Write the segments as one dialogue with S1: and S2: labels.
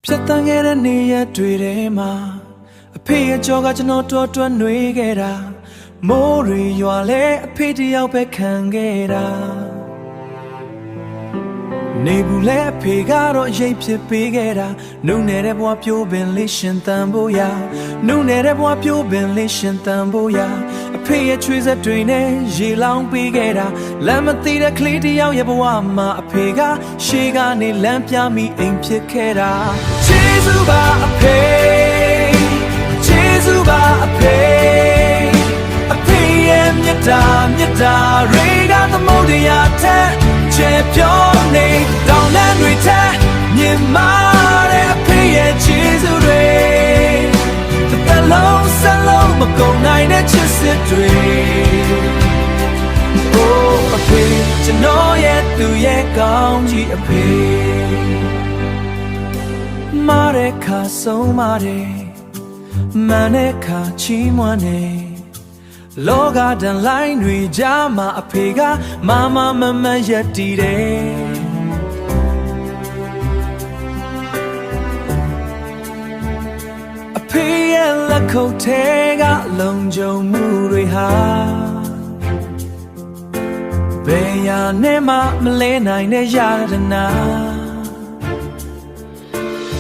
S1: ဖြတ်တန်းခဲ့တဲ့နေရက်တွေထဲမှာအဖေရဲ့ကြောကကျွန်တော်တော်တွန်းနှွေးခဲ့တာမိုးတွေရွာလဲအဖေတယောက်ပဲခံခဲ့တာနေဘူးလဲအဖေကတော့ရိပ်ဖြစ်ပေးခဲ့တာနှုတ်နေတဲ့ဘဝပြိုးပင်လေးရှင်တန်ဖို့ရာနှုတ်နေတဲ့ဘဝပြိုးပင်လေးရှင်တန်ဖို့ရာအဖေရဲ့ချွေးစက်တွေနဲ့ရေလောင်းပေးခဲ့တာလမ်းမသိတဲ့ကလေးတယောက်ရဲ့ဘဝမှာအဖေကရှေးကနေလမ်းပြမိအိမ်ဖြစ်ခဲ့တာချေးစုပါအဖေချေးစုပါအဖေအဖေရဲ့မြတ်တာရေကသမုဒ္ဒရာထက်ချေပြောနေတောင်းလမ်းတွေထက်မြင်မာတဲ့အဖေရဲ့ချေးစုတွေတစ်လုံးစလုံးမကုန်နိုင်တဲ့ချစ်စစ်တွေ Oh အဖေကျွန်တော်ရဲ့သူရဲ့ကောင်းကြီးအဖေမားတဲ့ခါဆုံးမာတယ်မှန်တဲ့ခါချီးမွမ်းနေလောကတန်လိုင်းတွေကြားမှာအဖေကမမရက်တည်တယ်အဖေရဲ့လက်ခုပ်ထဲကလုံခြုံမှုတွေဟာဘယ်ရာနဲ့မှမလဲနိုင်တဲ့ယာရနာ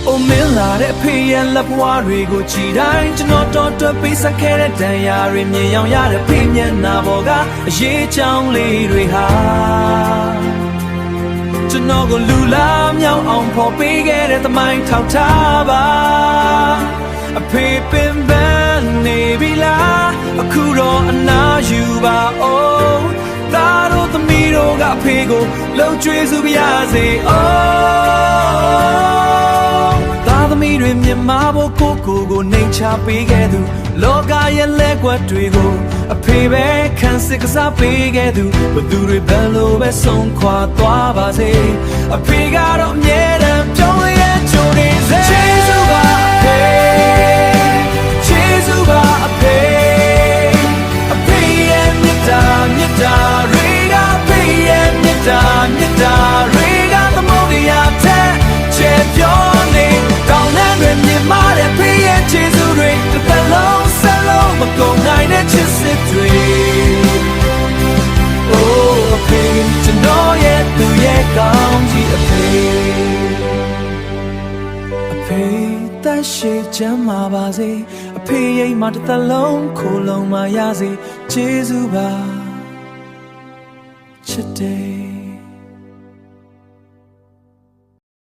S1: အိုမင်းလာတဲ့အဖေရဲ့လက်ဘွားတွေကိုကြည်တိုင်းကျွန်တော်တော်ပေးဆက်ခဲ့တဲ့ဒဏ်ရာတွေမြင်ရောက်ရတဲ့ဖေမျက်နှာပေါ်ကအရေးချောင်းလေးတွေဟာကျွန်တော်ကိုလူလာမြောက်အောင်ဖော်ပေးခဲ့တဲ့သမိုင်းထောက်ထားပါအဖေပင်ပန်းနေပြီလားအခုတော့အနာယူပါဦးသားတို့သမီးတို့ကအဖေကိုလှုပ်ကြွေးစုပြရစေသားသမီးတွေမြင်မာဖို့ကိုနှိမ်ချပေးခဲ့သူလောကရဲ့လက်ကွက်တွေကိုအဖေပဲခံစစ်ကစားပေးခဲ့သူဘသူတွေဘယ်လိုပဲဆုံးခွာသွားပါစေအဖေကတော့အမြဲတမ်းပြောင်းလဲကြိုနေစေချေးစုပါအဖေချေးစုပါအဖေအဖေရဲ့မြတ်တာရေကအဖေရဲ့မြတ်တာရေကသမုဒ္ဒရာထက်ချေပြောနေတောင်းလမ်းတွေမြင်မာတဲ့ဖေရဲ့ချေးစုတွေတစ်လုံးစလုံးမကုန်နိုင်တဲ့ချစ်စစ်တွေ Oh အဖေကျွန်တော်ရဲ့သူရဲ့ကောင်းကြီးအဖေတန်ရှိချမ်းသာပါစေအဖေရဲ့မှာတစ်သက်လုံးခိုးလုံးမရစေကျေးဇူးပါချစ်တယ်